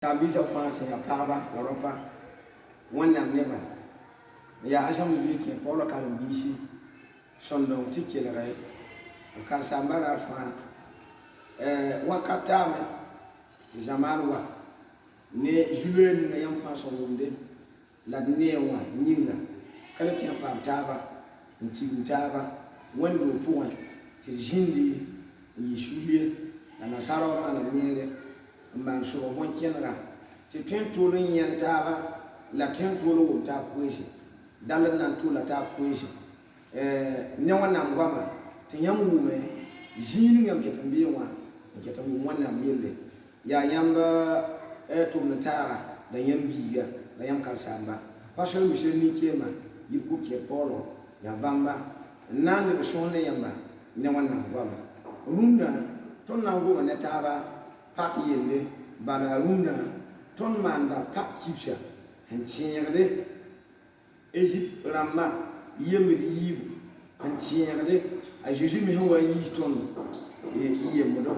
Tambisa fansi ya parba Europa wannan ne ba ya asam wiki polo karum bisi sondo tiki la gai kan sambara fa wakatame zaman wa ne julen ne yam fa so wonde la newa nyinga kala ti pam taba nti taba wando puwa ti jindi yi shulie na sarawa mana nyere man so bon kenra ti tin tulun yantaba la tin tulu wum ta puisi dalan nan tula ta puisi ne wannan gwama tin yam wume jini ngam ketan biwa ketan wannan yelle ya yamba tulun tara da yam biga da yam karsamba fasal misel ni kema yiku ke polo ya bamba nan le sonne yamba ne wannan gwama runda ton nan go ne taba pak yelle bana runda ton manda pak kipsha en tiengde Egypt ramma yemri yibu en tiengde a jeju mi hawa yi ton e yemudo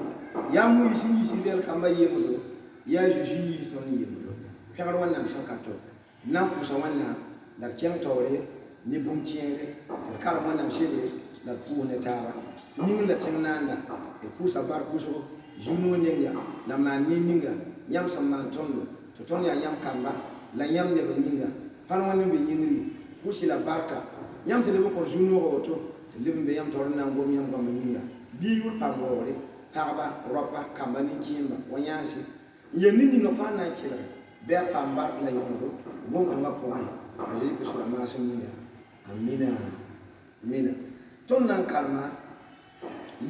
ya mu yi del kamba yemudo ya jeju yi ton yemudo fegar wannan shakato nan kusa wannan dar kyan tawre ni bum tiengde dar kala wannan shebe dar fu ne tawa ni la tenanda e pusa bar kuso juno nyanga na mani ninga nyam samman tondo to ton ya nyam kamba la nyam ne benyinga pan woni be nyingri pusi la barka nyam te le ko juno ko to limbe yam torna ngom nyam ko benyinga biul pamore parba ropa kamba ni kimba wanyasi ye nini nga fana kira be pambar la yondo ngom anga point aje ko sura masunga amina amina ton nan kalma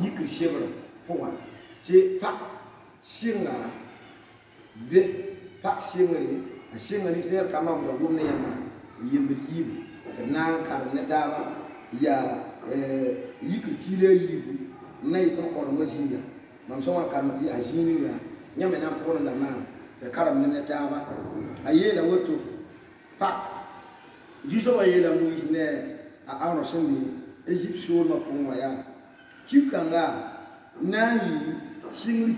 yikri shebra point je pak singa be pak singari a singari ser kama mda gumne yama yimbi yibu nan kar netaba ya yikri kile yibu nay to ko no zinga mam so wa kar mati ajininga nyame na ko na ma te karam netaba ayela woto pak jiso ayela mu isne a awno sembi Egypt sur ma ko ya kikanga nayi Chingli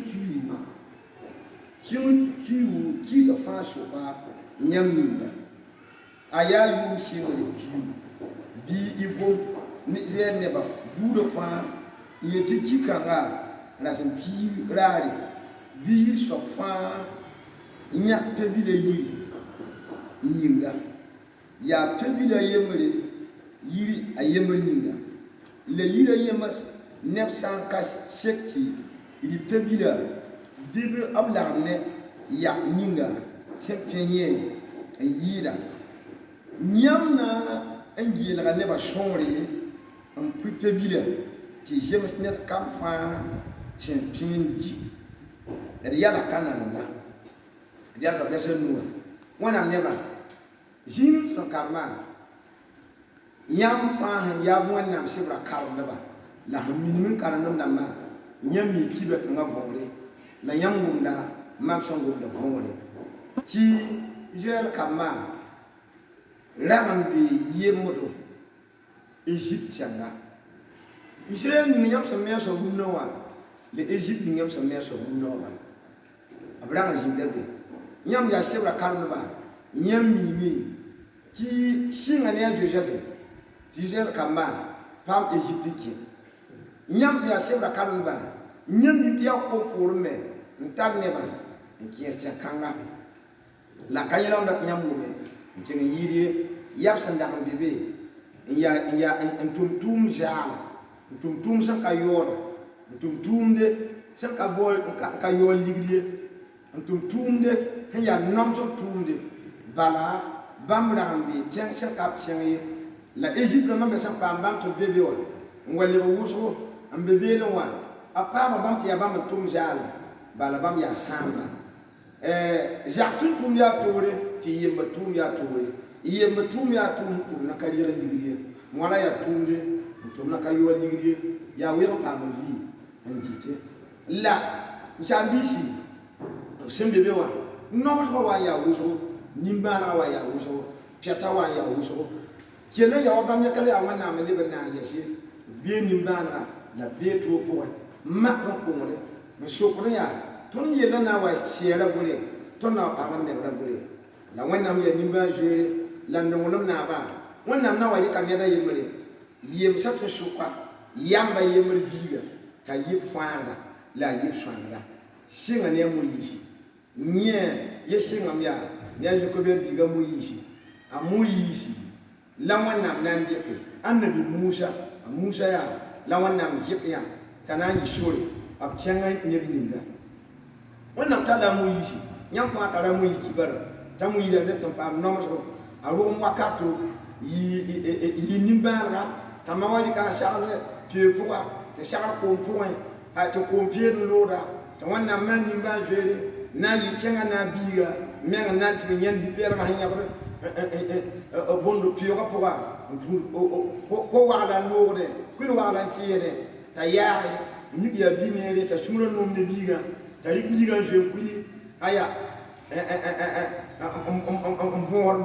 kiu kisa fasho ba nyaminga ayayu chingli kiu bi ibo ni ne ba budo fa yeti kikanga na sem pi rari bi so fa nya pebile yi yinga ya pebile yemre yiri ayemre yinga le yiri yemas nepsan kas sekti ili pebila bibi ablangne ya ninga sempenye yida nyamna engi la ne ba shonri en pebila ti jem net kam fa chenti et yala kanana na dia sa pesa nuwa wana neba jin so kama yam fa ya wana sibra karum neba la minun karanum na ma nyami kibe nga vongre la yangunda mamsongunda vongre ti Israel kama rambi yemodo Egyptianga Israel ni nyam so meso hunnowa le Egypt ni nyam so meso hunnowa abranga jindabe nyam ya sebra karnuba nyam mimi ti singa ne Joseph ti Israel kama pam Egyptiki nyam ya sebra karnuba nyam ni pia ko porme ntar neba nkiya kanga la kayela ndak nyam ngome ncenga yiri yapsan dak bebe ya ntumtum jala ntumtum sa kayor ntumtum de sa ka bol ka yol ligrie ntumtum de ya nomso tumde bala bamra ambi chen sa kap chen la Egypte ma be sa pambam to bebe wa ngwale ba wuso am bebe no wa apa bam ti bam tum jal bala bam ya samba jaktu tum ya tore ti yemba tum ya tore yemba tum ya tum na kariya digriye mwana ya tumde tum na kayo digriye ya wiro pa ma vi ndite la mshambisi sembebe wa no so wa ya wuso nimbana wa ya wuso piata wa ya wuso kele ya bam ya kale ya wana ma liban ya shi bi nimbana la be to po makro ko mo so ko ya ton yela na wa siera bole ton na pa man me ra gure la wannam ya nimba jere la ndongolom na ba wannam na wali kan yada yemre yem sa to shuka yamba yemre biga ta yip fanga la yip swanga singa ne mu yishi nye ye singa mya ne je ko be biga mu yishi amu yishi la wannam nan de annabi Musa ya la wannam jip ya tanani shuri ab chenga ne binga wannam tada mu yishi nyam fa tara mu yi bara ta mu yi da tan pam no so aro mu wakato yi nimbara ta ma wali ka shale pie pourwa te shaka ko pourwa a to ko pie loda ta wannam man nimba jere na yi chenga na biga menga nan ti nyen bi pere ma hanya bara bondo pie ko pourwa ko wala lode ko wala tiere ta yaare ni ya binere ta sumro nom ne biga ta ri biga je kuni aya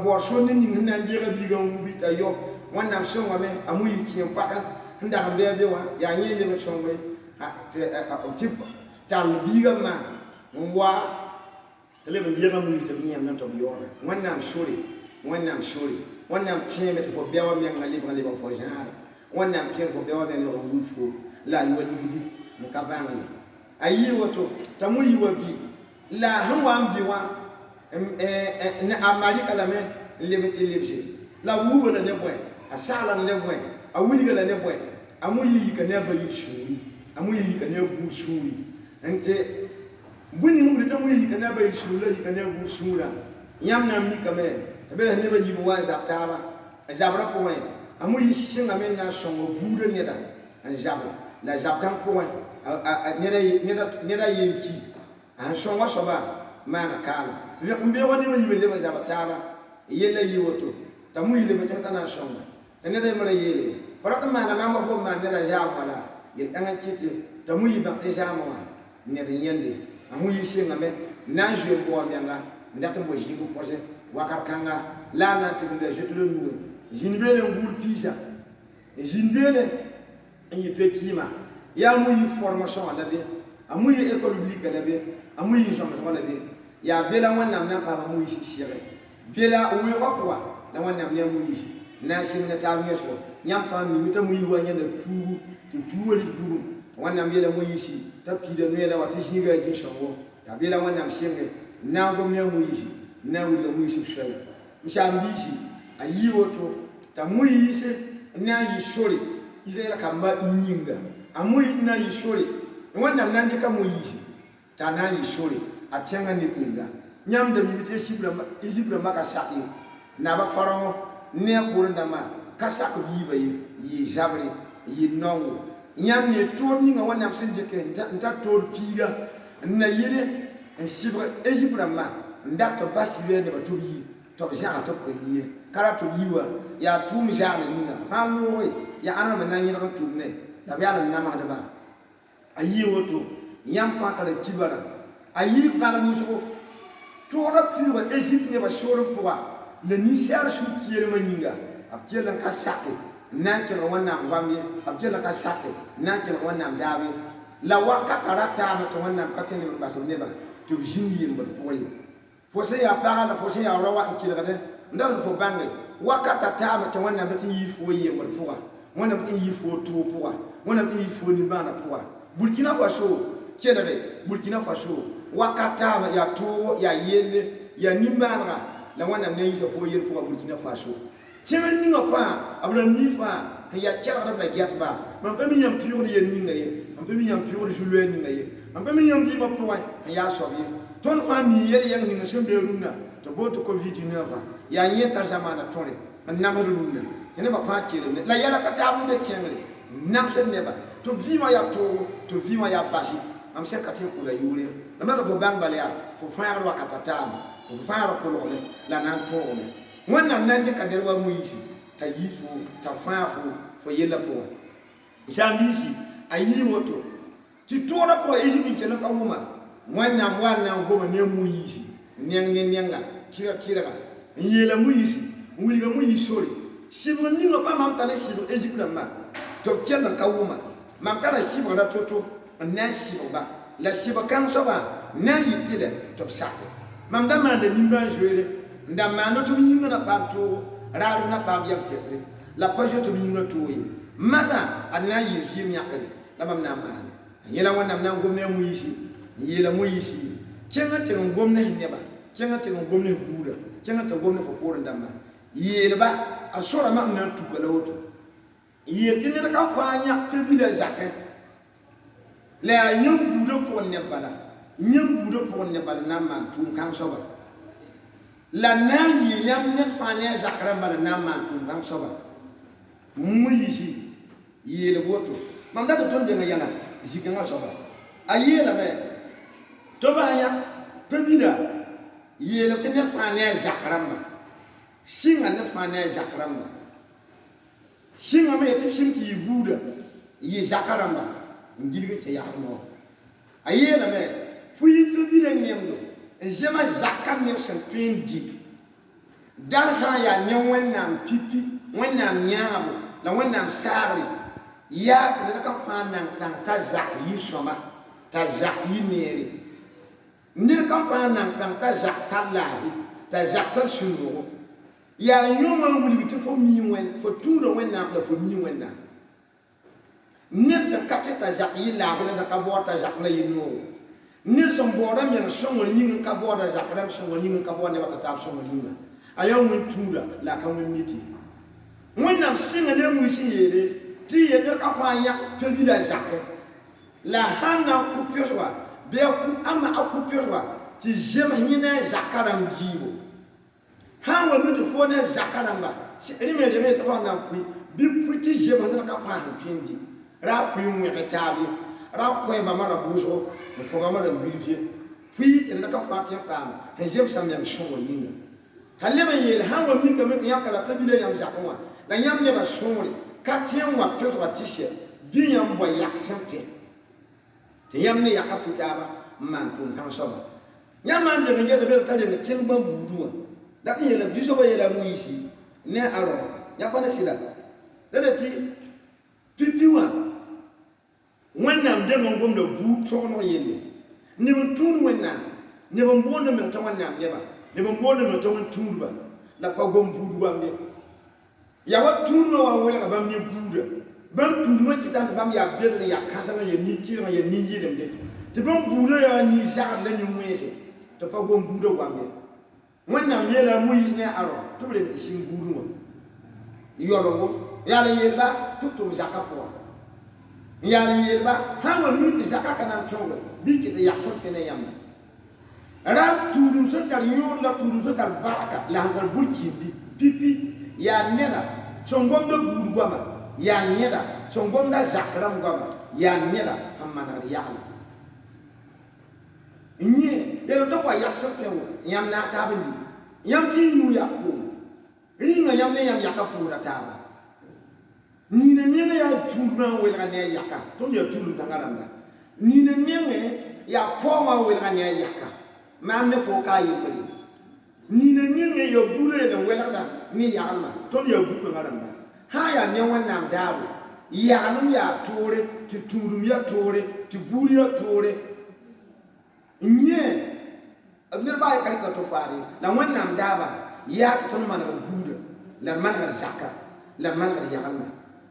bo so ni ngina ndira biga ngubi ta yo wannam so ngame amuyi ki pakan nda mbebe wa ya nyende me chongwe te tip tal biga ma ngwa tele me biga mu yita biyam nan to biyo wannam shuri wannam cheme to fo bewa me ngali ba fo jara wannam cheme fo bewa me ngali ngul fo la yo ligidi mukabanga ayi woto tamuyi wabi la hanwa mbiwa na amali kalame lebje la wuba na nebwe asala na nebwe awuli gala nebwe amuyi ka neba yishuri amuyi ka nebu shuri ente buni mu de tamuyi ka neba yishuri ka nebu shura yamna mi kame bela neba yibu wa zaptaba zabra point amuyi shinga men na songo budo neda an zabra la zapkan point neda yenki an songo soba mana kala mbe wani ma yibe lema zabataba yele yiwoto tamu yile ma janta na songa tanede mara yele faraka mana mama fo man neda jamala yel dangan chite tamu yiba te jamwa neda yende amu yise ngame na jwe bo amyanga ndata mo jingu pose wakar kanga la na tibule jetule nuwe jinbele ngul pisa jinbele yi petima ya mu yi formation la be amu yi école publique la be amu yi formation la be ya bela wannam na pa mu yi sire bela wi opwa na wannam ne mu yi na shin na ta mi so nyam fa mi mita mu yi wa nyana tu wali dugu wannam bela mu yi si ta pide no da wati shi ga ji shongo ya bela wannam shinge na go me mu yi na wi ga mu yi shaya mshambishi ayi woto ta mu yi se na yi sori izera kamba nyinga amu yi na yi sori wannam nan dika mu yi ta na yi sori a chenga ni pinga nyam da mi bite isibra maka saki na ba faro ne ko ndama kasa ko yiba yi jabri yi nongo nyam ne to ni nga wannam sinde ke nta to piga na yene sibra isibra ma ndaka basi we ne ba to yi to ja to ko yi kala to yiwa ya tum ja na yinga palo ya ana nan yi ran tumne da biya na ma da ba ayi woto nyam fa kala kibara ayi par muso tora pure Égypte ne ba soro poa le nisar su kiere maninga abjela ka sakke na ke wannan ngwamye abjela ka sakke na ke wannan dawe la waka karata na to wannan ka tene ba so ne ba to jini yimba poye fo se ya para fo se ya rawa ki daga de ndal fo bangle waka tata ma to wannan batin yi fo yimba poa wannan batin yi fo to poa wannan batin yi fo ni bana poa Burkina Faso cedere Burkina Faso wakata ya to ya yele ya nimbara la wana ne yiso fo yel pour Burkina Faso cheme ninga pa abla mifa ya chara da gatba man pe mi yam pure ye ninga ye man pe mi yam pure julwe ninga ye man pe mi yam bi ba pour ya sobi ton fami yele yang ninga sembe runa to boto covid 19 ya yeta jamana tore namaru runa ene ba fa chele la yala kata bu de tiengre nam se neba to vima ya to vima ya bashi am se katin kula yule na mara fo bangbalea fo faaro wakatatamu fo faaro kolome la nan tome wannan nan de kaderwa muishi ta yifu ta faafu fo yela po jambishi ayi woto ti tora po Égypte ke la kawuma wannan wannan goma ne muishi nyenga tira yela muishi wuli ga muishi sori sibon ni no pa mam tale sibon Égypte ma to kella kawuma mam tala sibon da toto nan sibon ba la siba kam soba na yitile to sako mam da man da nimba joele nda man to mi ngana pam to raru na pam yam tekre la ko je to mi ngana to yi masa adna yi jim yakre la mam na man yela wonam na gomne mu yisi yela mu yisi kenga te gomne neba kenga te gomne buda kenga te gomne fo por ndama yela ba asora mam na tukala woto yete ne ka fanya te bi da zakat la yam buda por ne bala yam buda por ne bala na man tum kan soba la na yi yam ne fanya zakara bala na man tum kan soba mu yisi yela woto mam da to ton de ngayala zikanga soba ayela me to banya pebida yela tene fane zakramba singa ne fane zakramba singa me yete sinti yibuda yi zakramba ngilge te yakno ayela me puyi pebida nemdo njema zakam nem sen twendi dar ha ya nyenwennam pipi wennam nyaabo la wennam sari ya ne ka fanan kan ta zak yi soma ta zak yi nere nir ka fanan kan ta zak ta lafi ta zak ta sunu ya nyoma wuli to fo mi wen fo tuuro wen na fo mi wen na nir sa kapte ta zak yi lafi na ka bo ta zak na yi no nir som boda men songo yi ka bo da zak ram songo yi ka bo ne ba ta songo yi na ayo mun tuura la ka mun miti wonnam singa ne mu shi yele ti yeder ka fa ya pebila zakke la hana ku peswa be ku ama aku peswa ti jema hina zakaram jibo ha wa mutu fo na zakaramba ri me de me to na pu bi pu ti jema na ka fa han twindi ra pu mu ya tabi ra ko ma mara buso ko ma mara bilfie pu ti na ka fa ti pa he jem sam yam showo yinga halle ma yel ha wa mi ka me ya kala pebila yam zakwa la yam ne ba shori katien wa pyo wa tishe binyam bo yaksempe te yam ne yakaputaba man tun kan soba nyama de nge be ta de ken ba buduwa da ke yela biso ba yela muishi ne aro ya bana sila da ti pipiwa wannam de ngom do bu tono yelle ne mun tun wanna ne bon bonde men to wannam ne ba ne bon bonde men to won turba la ko gom buduwa me ya wa turno wa wala bam ni buda bam turno kitan bam ya bedre ya kasama ya ni tira ya ni yidem de te bam buda ya ni za la ni mwese to ko gom buda wa me wonna me la muyi ne aro to ble ti shin budu mo yoro mo ya la yelba tutu zakapo ya la yelba ha wa mi ti zakaka na tongo bi ki te yakso kene yam ra turum so tar yo la turum so tar baraka la ngal burki bi pipi ya neda songom do budu gwama ya neda songom da zakram gwama ya neda amana yaqla inye yelo do kwa yakso pewo yam na tabindi yam ti yu yakko ringa yam ne yam yakapura taba ni ne ne ya turna wel ga ne yakka to ya tulu dangaramba ni ne ne ya poma wel ga ne yakka mam ne fo ka yibri ni ne ne yo bure ne wel ga ni yalma to ya buku ngaramba ha ya ne wannan dawo ya num ya tore ti turum ya tore ti buri ya tore nye abner ba ka ka to fari la wannan dawa ya ka ton man ga buda la man ga zakka la man ga yalma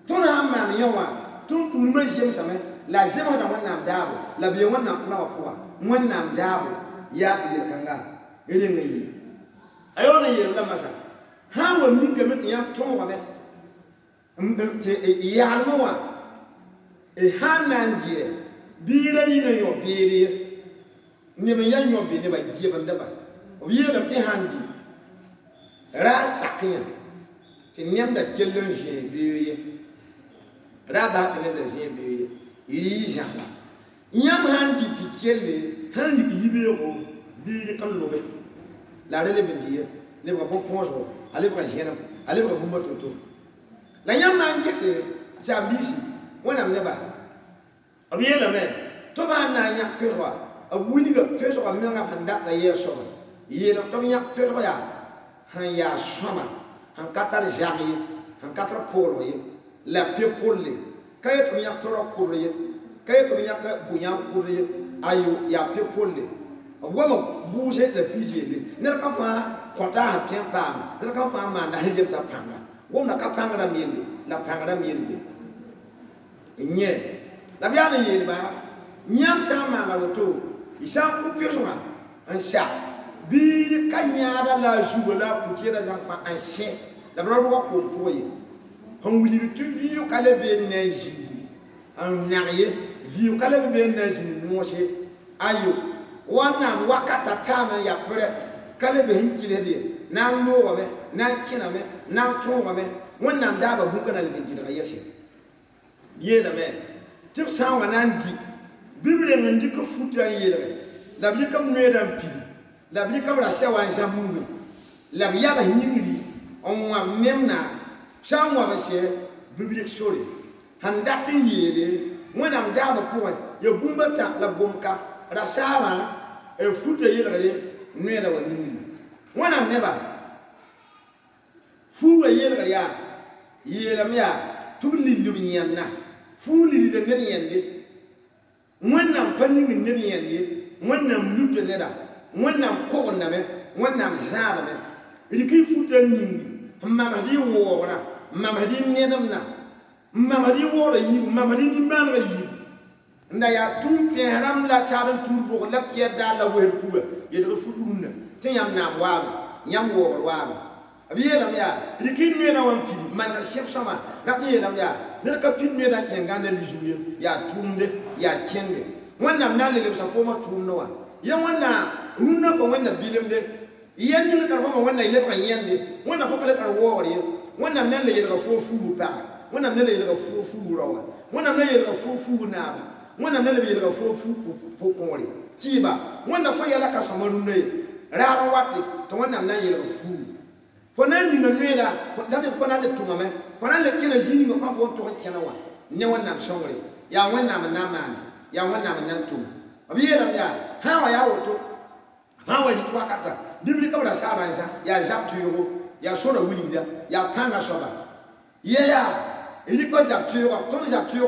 to na man yawa tun turum ma jem same la jema da wannan dawo la bi wannan kuma wa wannan dawo ya ka yi kanga irin ne ayo ne yi la masa ha wa mi ga me yam to wa be te ya no wa e hanandie bi ra ni no yo bi ni be yan yo bi ne ba gie ban da ba o ye da te handi ra sakya te nyam da kelon je bi ye ra ba te ne da je bi li jamba nyam handi ti kelle handi bi be o bi de kan lo be la rele be die le ba ko ponjo ale ba jena ale ba bumba toto la yamma ngese zambisi wona mneba abiye la me to ba na nya perwa abuni ga perwa menga handa ta yeso ye la to nya perwa ya han ya shama han katar jami han katar polo ye la pe polle kay to nya perwa polo ye kay to nya ka bunya polo ye ayo ya pe polle goma buuse la pizele ne ka fa kota ha tempa ne ka fa ma na hejem sa panga goma ka panga na miende la panga na miende nye la bia na yele ba nyam sa ma na woto isa ku pioso ma an sha bi kanyada la jugala putiera jang fa an se la bro ko poye on wuli tu viu kale be neji an nyaye viu kale be neji noche ayo wana wakata tama ya pre kale be hinkile de nan no be nan kina me nan to me wannan da ba buka na le gidara yeshe yela me tib sa wanan di bible men di ko futa yele la bi kam no edan pili la bi kam ra sewa jamu la bi ya ba nyingri on wa memna sa wa ba she bible sori handatin yele wannan da ba ko ya bumbata la bomka rasara e futa yele ne da wani ni wannan ne ba fu yele ya yele miya tubli lubiyanna fu li de ne yende wannan fannin ne yende wannan lutte ne da wannan ko na me wannan zara me riki futa ningi mamadi wora mamadi nedamna mamadi wora yi mamadi ni man yi nda ya tun ke haram la charan turbo la ke da la wer kuwa ye de futuruna tin yam na wa yam wor wa abiye lam ya riki ne na wan pidi man ka chef sama rati ye lam ya ne ka pidi ne da ke nganda li juye ya tumde ya kende wannan na le sa foma tumno wa ya wannan runna fa wannan bilim de yen ni ka fa wannan ile pa yende wannan fa kala ka wori wannan nan le ye ga fofu pa wannan nan le ye ga fofu rawa wannan nan le ye ga fofu na ba wannan nan le ye ga fofu pokore kiba wannan fa yala ka samaru ne rara wati to wannan nan ye ga fu fo nan ni ngamera fo da fo nan de tumame fo nan le kina jini ko fa fo to kena wa ne wannan shongre ya wannan manama ya wannan nan tuma abiye lam ya hawa ya woto hawa ni wakata bibli kabra sara ya zaptu yo ya sora wulida ya panga soba ye ya iliko zaptu yo to zaptu yo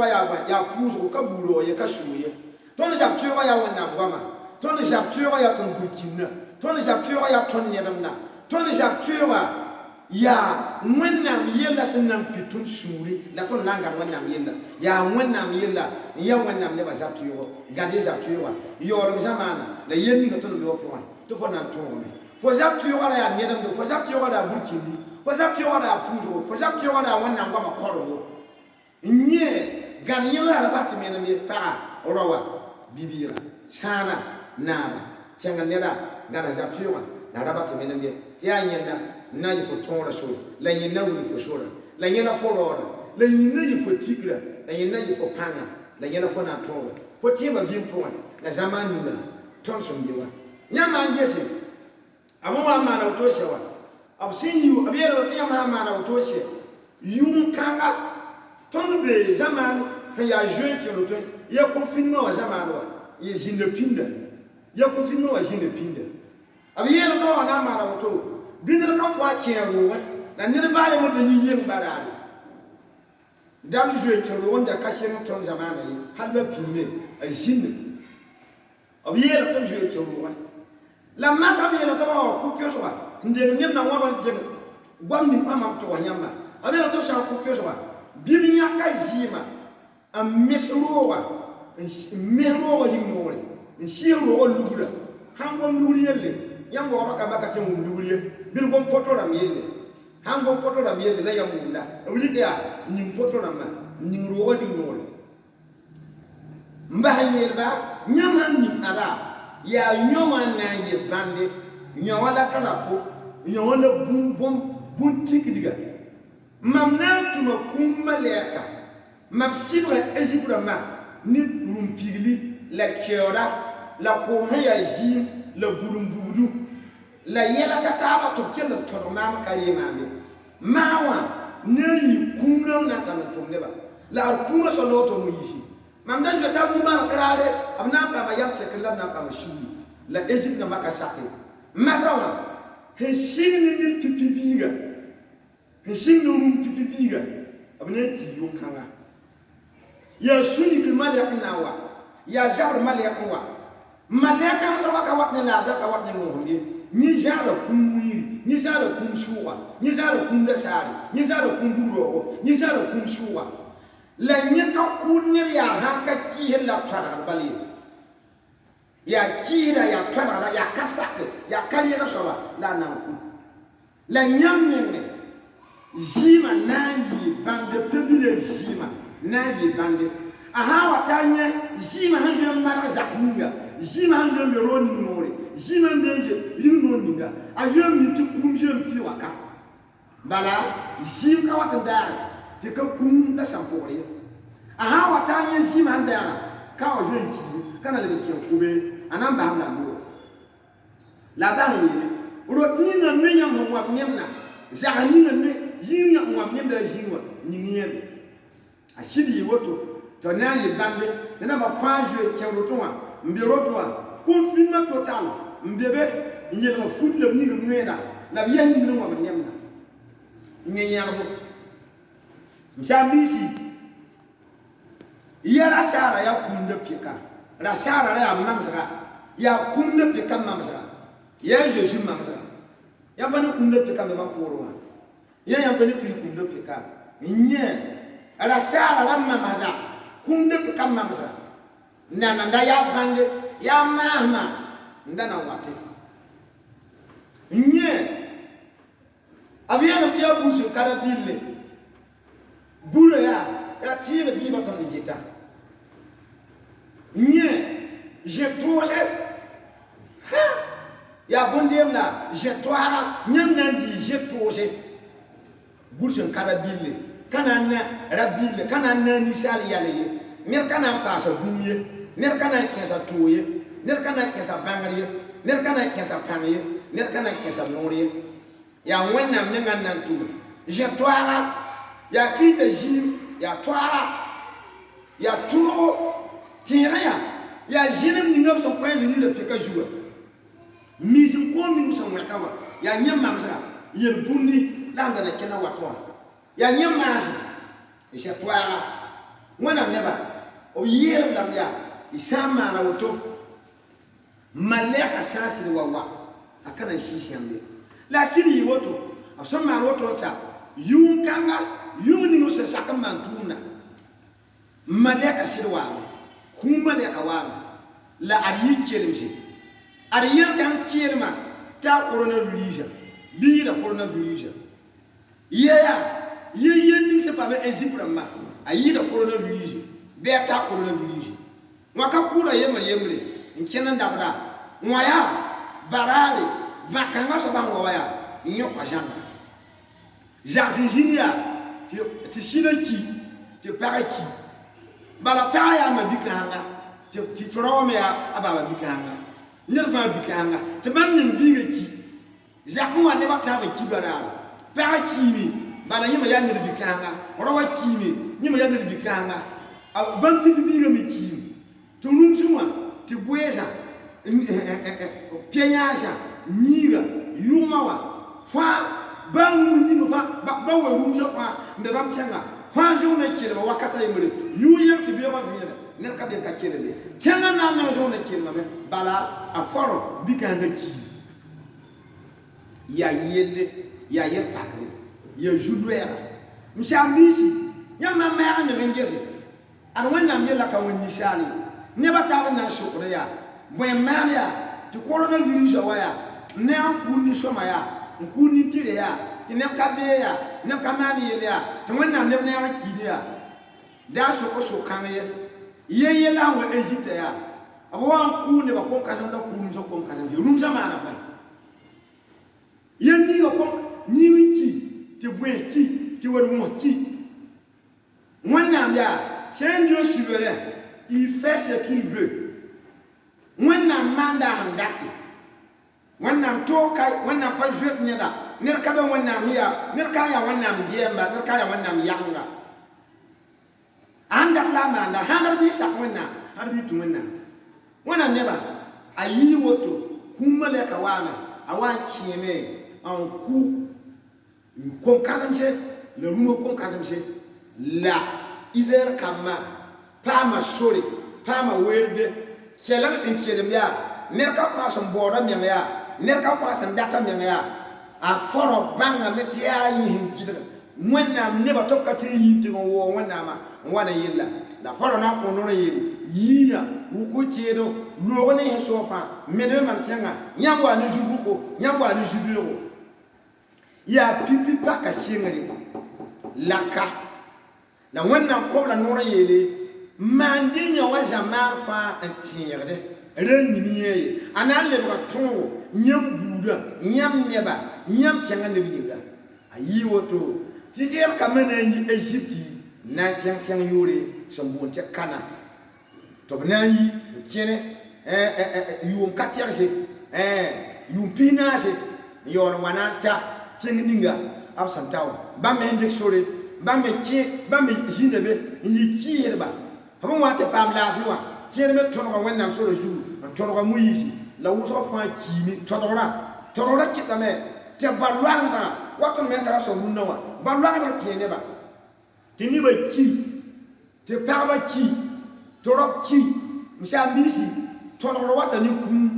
ya puzo kabulo ye kasuye to zaptu yo ya wannan gwama to zaptu yo ya ton burkina to zaptu yo ya ton yedamna to zaptu yo ya wannan yella sunan pitun suri la ton nanga wannan yella ya wannan yella ya wannan ne ba zaptu yo gade zaptu yo yo zamana la yenni ko ton yo point to fo nan to me fo zaptu yo ala ya nyedam do fo zaptu yo ala burkini fo zaptu yo ala puzo fo zaptu yo ala wannan ba makoro nye gan yella ala batti me na me pa rowa bibira chana naba chenga nera gana zaptu yo la rabati me na me ya nyenda na yi fo tonra so la yin na wi fo shora la yin na fo rora la yin na yi fo tikra la yin na yi fo panga la yin na fo na tonra fo tiba vim point la zamani la tonson diwa nyama ngese amwa ma na to shewa ab sin yu abiyero to yama ma na to she yun kanga ton be zaman ka ya jouer ki roto ya confinement wa zaman wa ye jinde pinda ya confinement wa jinde pinda abiyero to na ma na to binir ka fo akero wa na nir ba ya mo de yiyen barare dal jouer ki ro wonda ka shen ton zaman yi halba pinme a jinde abiyero to jouer ki ro wa la masa bi la to ku pio so ndel nyem na wa je gwam ni mama to nyama abiyero to sa ku pio so bibi nya ka jima am mesrowa mehrowa di ngore nshiro olubra hango luriyele yango abaka bakati mu luriye bil gom poto la miele hango poto la miele la yamunda ulidea ni poto la ma ni rowa di ngore mbahayelba nyama ni ara ya nyoma na ye bande nyawala kalapo nyawala bum tikidiga mamna tuma kumaleka mam sibra ezibra ma ni rumpigli la kiora la komaya jim la bulumbudu la yela kataba to kella to mama kare mame mawa ne kumna na tan to neba la kuma so loto mu yishi mam dan jota mu ma karare amna pa ma yam tekalla na pa shu la ezib na maka sake masawa he shin ni pipibiga he shin no pipibiga abne ti yo kanga ya suyi ke mali yaknawa ya jabr mali yakwa malaka sa waka wat ne la ka wat ne no hande ni jara kum wiri ni jara kum suwa ni jara kum da sari ni jara kum buro ni jara kum suwa la ni ka kun ne ya ha ka ki la tara bali ya kira ya tara ya kasake ya kali na soba la na ku la nyam ne jima nangi bande pebile jima nangi bande aha watanya jima hanjo mara zakunga jima hanjo meroni nore jima menje lino ninga ajo mitu kumje mpi waka bala jim ka watanda te ka kum na sampore aha watanya jima ndara ka ojo nki kana le ki kube anamba hamla mo la bangi ro ninga nenya mo wa nyamna ja ninga ne jinya mo wa nyamda jinwa ningiye ashidi woto to na yi bande na ba fanjue ki rotoa mbi rotoa confinement total mbebe nyela foot le ni ngweda la biya ni no wa nyamna ni yarbo mshamisi yara sara ya kunda pika ra sara ya mamsa ya kunda pika mamsa ya jesu mamsa ya bana kunda pika me ba porwa ya bana kunda pika nye ra sara la mamada kunda pika mamsa nanda ya bande ya mahma ndana wate nye abiya na pia busu karabille bure ya tire di baton jeta nye je touche ha ya bondem la je toara nyam nandi je touche busu karabille kanana rabille kanana nisali yale mer kana pasa gumye ner kana kensa toye ner kana kensa bangriye ner kana kensa pamiye ner kana kensa noriye ya wannam ne ngannan tuma je toara ya krita jim ya toara ya turo tiraya ya jinem ningam son point venir le peka joua misim ko mi son wakawa ya nyam mamsa yel bundi landa na kena watwa ya nyam maji je toara wana neba o yel lamya isama na woto malaka sasi wawa akana shishi ambe la siri woto asoma woto cha yun kanga yun ni se saka mantuna malaka sirwa kuma malaka wa la ari kelimsi ari yan kelma ta coronavirus bi la coronavirus ye ni se pas exemple ayi la coronavirus be ta coronavirus waka kura yemre nkena ndabda nwaya barare bakanga so ba nwaya nyo pajanga jazijinia ti silaki ti paraki bala paya ma bikanga ti trome ya ababa bikanga nerfa bikanga ti mamni biga ki jakuma ne bata ba kibara paraki mi bala yima ya ne bikanga rowa kimi nyima ya ne bikanga ban biga mi kimi tulum suma ti bueza pianyasha niga yumawa fa ba mu fa ba we rum so fa mbe bam changa fa jona kile ba wakata yimre yuyem ti biya ma fiya ner ka be ka kile be changa na me jona kile ma be bala aforo bikanga ki ya yele ya pakre ya judwera mshamisi ya mama ya me ngese an wannan me la ka woni shali neba tabe na shukriya boy maria ti coronavirus waya ne akuni soma ya nkuni tire ya ne kabe ya ne kamani yele ya to wannan ne ne akidi ya da so kan ye la wa Egypt ya awan ku ne ba ko ka la ku so ko ka rum sama na ba ye ni ko ni wiki ti bweki ti wor mo ki wannan ya c'est Dieu souverain. Il fait ce qu'il veut. When na manda handati. When na toka, when na pa jouet nyada. Ner ka be when na miya, ner ka ya when na mjemba, ner ka ya when na myanga. Anda la manda, handa bi sak when na, handa bi tu when na. When na neba ayi woto kumale ka wame, awan chieme an ku kom kasamse, le rumo kom kasamse la izer kama pama sori pama werbe kelang sin kelem ya ner ka fa son bora mi ya ner ka fa san data mi ya a foro banga metia yi hin kidra wẽnnaam nebã tɩ b ka tɩ n yĩm tɩ n woo wẽnnaamã n wa na yella la fara na n kõndr yeel yĩyã wuku teedo loog ne sẽn soog fãa meneme mam tẽngã yãmb waa ne zu-buko yãmb waa ne zu-beoogo yaa pipi paka sɩngre laka la wẽnnaam kobla noor n yeele maan dẽ yã wa zãmaan fãa n tẽegde ra yĩm yẽ ye a na n lebga tõogo yãmb buudã yãmb neba yãmb kẽngã neb yĩnga a yɩɩ woto tɩ zɛɛl ka me na n yɩ Egypti na n kẽng tẽng yoore sẽn boond tɩ kana tɩ b na n yi n kẽne yʋʋm ka tɛgse yʋʋm pis-naase n yaool n wa na n ta kẽng ninga b sẽn ta wa bãmb me n dɩk sore bãmb me zĩnda be n yɩ kɩɩsdba b n wa tɩ paam laafɩ wã kẽed me tõdga wẽnnaam sora zugu n tõdga moyiisi la wʋsg fãa kiime tõdgrã kɩtame tɩ ba loagdga watun men tara so munna wa ba loagdga kẽ neba tɩ nebã ki tɩ pagba ki tɩ rob ki msãn-biisi tõdgr wata ne kũum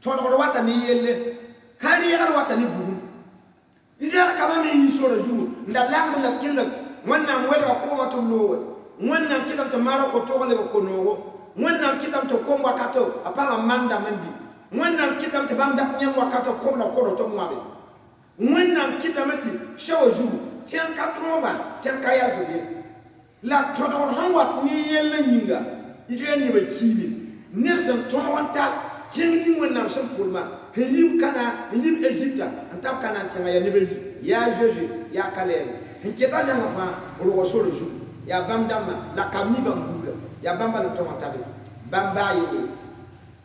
tõdgr wata ne yelle ka reegd wata ne bugum Israel kama me yi sora zugu nda langd la kɩllg wẽnnaam welga kʋʋba tɩ b looge wẽnnaam kɩtame tɩ mara ko-tog leb ko-noogo wẽnnaam kɩtame tɩ kom wakato a pãnga mandame n di wẽnnaam kɩtame tɩ bãmb dak yãmb wakato kobla kodo tɩ b wãbe wẽnnaam kɩtame tɩ sao zugu tẽn ka tõoba tẽn ka yɛls be la tõdgd sẽn wat ne yell n yĩnga Israel nebã kiime ned sẽn tõog n ta tẽng ning wẽnnaam sẽn pʋlma n yib kana n yib Egypta n tab kana n tẽngã yaa nebã yi yaa Jozu yaa Kalɛɛb n keta zãngã fãa rʋg sora zugu yaa bãmb dãmbã la kam mi bãmb buuda yaa bãmba la tõg n tabe bãmb baa yembre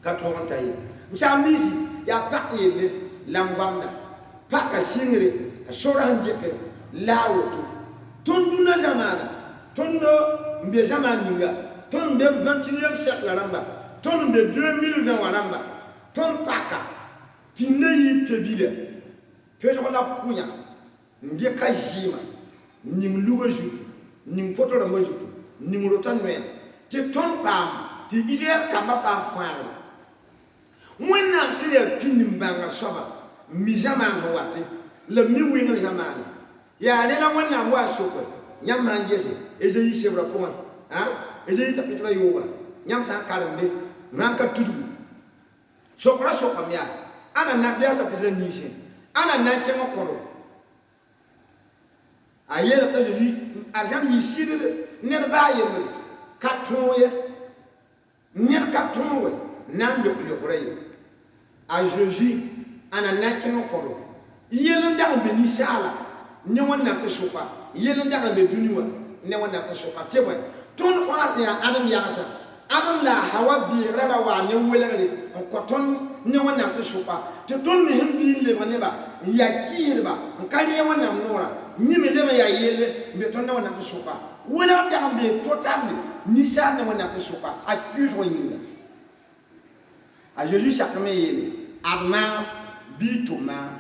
ka tõog n ta ye msãn-biisi yaa pak yelle la n goamda paka sɩngre a sora sẽn dɩke la a woto tõnd dũnã zamaana tõnd n be zãmaan ninga tõnd n be 21e siècle rãmba tõnd n be 2020 wã rãmba tõnd paka pĩnda yɩ pe-bila pesg la kʋyã n dɩka zɩɩma n ning lugã zutu n ning poto rãmbã zutu n ning rota noɛã tɩ tõnd paam tɩ Israɛl kambã paam fãagre wẽnnaam sẽn yaa pĩ-nim-bãngr soaba mi zamaan sẽn wate la mi wɩngr zamaana yaa rẽ la wẽnnaam waa soke yãmb sãn gese Ezayi sebrã pʋgẽ Ezayi chapitre yooba yãmb sã n karem be mam ka tudgu sokraã sokame yaa ana na bɩa chapitre niisẽ ana na n kẽng n kõdo a yeelb t'a Zeezi arzãm yɩ sɩdd ned baa yembre ka tõog ye ned ka tõoge na n lok-lokrã ye a Zeezi ana na kẽng n kõdo yell n dag n be ninsaala ne wẽnnaam tɩ soka yell n dag n be dũni wã ne wẽnnaam tɩ soka tɩ bõe tõnd fãa sẽn yaa ãdem yagsa ãdem la a Hawa beegrã ra waa ne welgre n kõ tõnd ne wẽnnaam tɩ soka tɩ tõnd me sẽn bii n lebg neba n yaa kɩɩsdba n ka ree wẽnnaam noorã yẽ me leb n yaa yelle n be tõnd ne wẽnnaam tɩ soka welg dag n be totalle ninsaal ne wẽnnaam tɩ soka a kɩʋʋsg yĩnga a Zeezi sakame yeele ad maam bɩ tʋm maam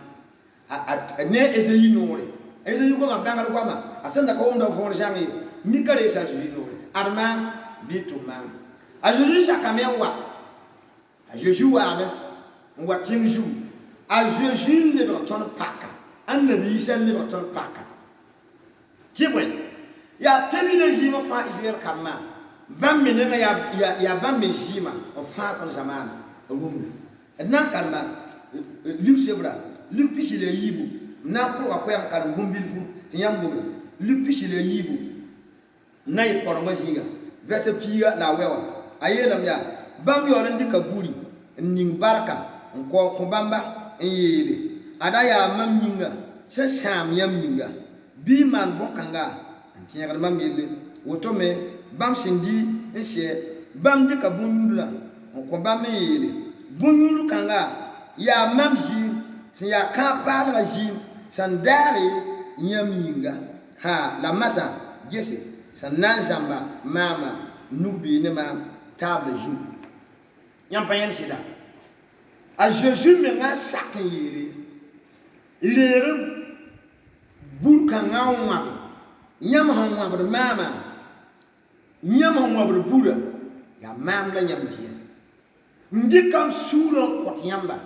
ne Ezayi noore Ezayi goamã bãngd goamã a sẽn da ka wʋmda võor zãng ye mika reesa a Zeezi noore ad maam bɩ tʋm maam a Zeezi sakame n wa a Zeezi waame n wa tẽng zugu a Zeezi n lebg tõnd paka a Nabi Isa n lebg tõnd paka tɩ bõe yaa pe-bila zɩɩmã fãa Israɛl kambã bãmb me nengã yaa bãmb me zɩɩmã n fãa tõnd zamaana rũmda d na n karema Luk sebra Luk pisi la yiibu na n pʋlga koɛɛm karem bũmb-bilfu tɩ yãmb gome Luk pisi la yiibu na yɩ pɔrengã zĩiga vɛrsa piiga la a wɛ wã a yeelame yaa bãmb yaool n dɩka buri n ning barka n kõ bãmba n yeele ada yaa mam yĩnga sẽn sãam yãmb yĩnga bɩ y maan bõn-kãnga n tẽegd mam yelle woto me bãmb sẽn dɩ n sɛ bãmb dɩka bõn-yũudrã n kõ bãmb n yeele bõn-yũudr kãnga yaa mam zɩɩm sẽn yaa kãag-paalgã zɩɩm sẽn daare yãmb yĩnga la masã gese sẽn na n zãmba maama nug-bɩ ne maam taabla zu yãmb pa yẽnd sɩda a Zeezi mengã n sak n yeele reeg bur-kãngã n wãbe yãmb sẽn wãbd maama yãmb sẽn wãbd burã yaa maam la yãmb dɩya ndi kam suuro kot yamba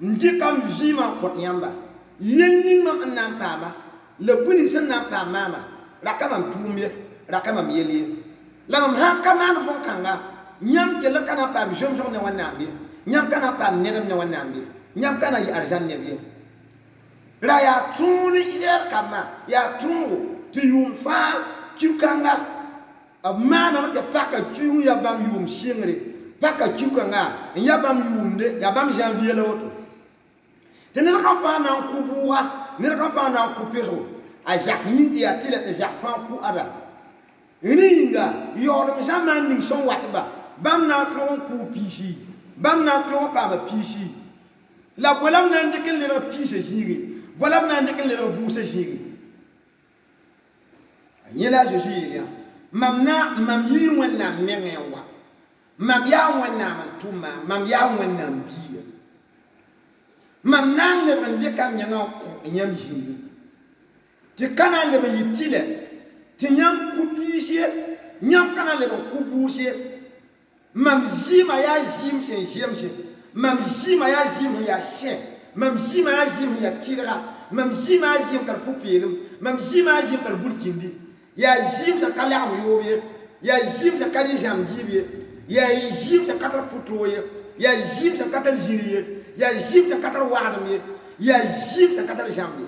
ndi kam jima kot yamba yenni mam nan kama le buni sen nan kama ma rakama tumye rakama yeli la mam ha kama no bon kanga nyam ke la kana pam jom jom ne wannan bi nyam kana pam ne ne wannan bi nyam kana yi arjan ne bi la ya tuni jer kama ya tungu ti yum fa kanga amana ma te paka tu ya bam yum shingre paka kanga ya bam yum de ya bam janvier l'autre te ne kan fa nan kubuwa ne kan fa nan kupeso a jak yindi ya tile te jak fa ku ara ringa yolum zaman ning son watba bam na ton ku pisi bam na ton pa ba pisi la bolam nan de ken le pisi jiri bolam nan de ken le bousse jiri yela je suis mam yi wonna menge wa mam ya wonna man tuma mam ya wonna biya mam nan le ban de kam nyanga ko nyam jiri ti kana le ba yitile ti nyam ku pisi nyam kana le ba ku bousse mam zima ya zim sen jemse mam zima ya zim ya sen mam zima ya zim ya tira mam zima ya zim kar pupirum mam zima ya zim kar burkindi ya zim sa kala yobe ya zim sa kali jam jibe ya zim sa katar putoye ya zim sa katar jiriye ya zim sa katar wadame ya zim sa katar jambe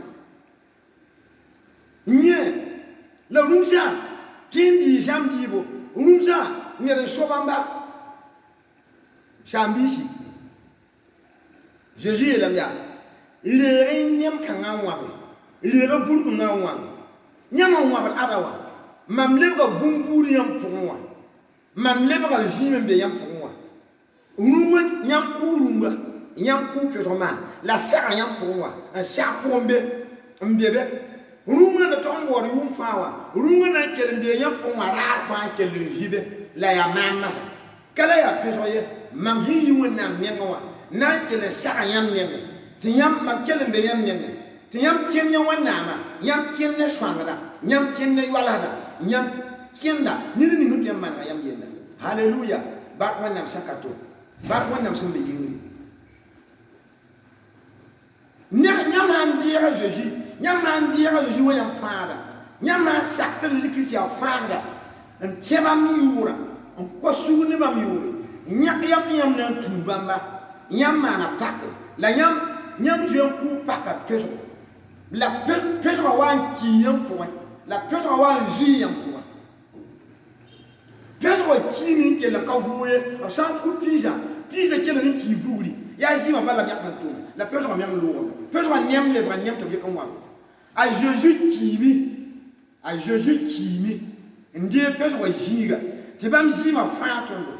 nye la rumsa tindi jam jibo rumsa ne de sobamba Chambisi. Jésus est là. Il est un kangawabe. Il est un bourg ngawabe. Nyamawabe adawa. Mam lebga bumburi yam pour moi. Mam lebga jimbe yam pour moi. Rumba nyam kurumba. Nyam kupetoma. La sera yam pour moi. Un chat pour un bébé. Rumba de tombo rum fawa. Rumba na kelmbe yam pour moi. Rafa kel jibe. La ya mama. Kala ya pesoye. Mam yi wonna mengawa nan kele saka yam neme ti yam mam kele be yam neme ti yam kenne wonna ma yam kenne swangada yam kenne walada yam kenda ni ngutu yam mata yam yenda hallelujah bar wonna sakato bar wonna sumbe yingri nyam han dira Jésus nyam han dira Jésus wa yam faada nyam han sakta Jésus Christ ya faada en tebam yura en ko sugni bam yura nyak yam yam nan tu bamba yam mana pak la yam jom ku pak peso la peso wan ki yam point la peso wan ji yam point peso ki ni ke la kavoué sans ku pisa ke la ni ki vuri ya ji ma bala nyak nan tu la peso ma même lo peso ma nyam le bra nyam to bi kan wa a Jésus ki mi ndie peso ji ga te bam ji ma fa to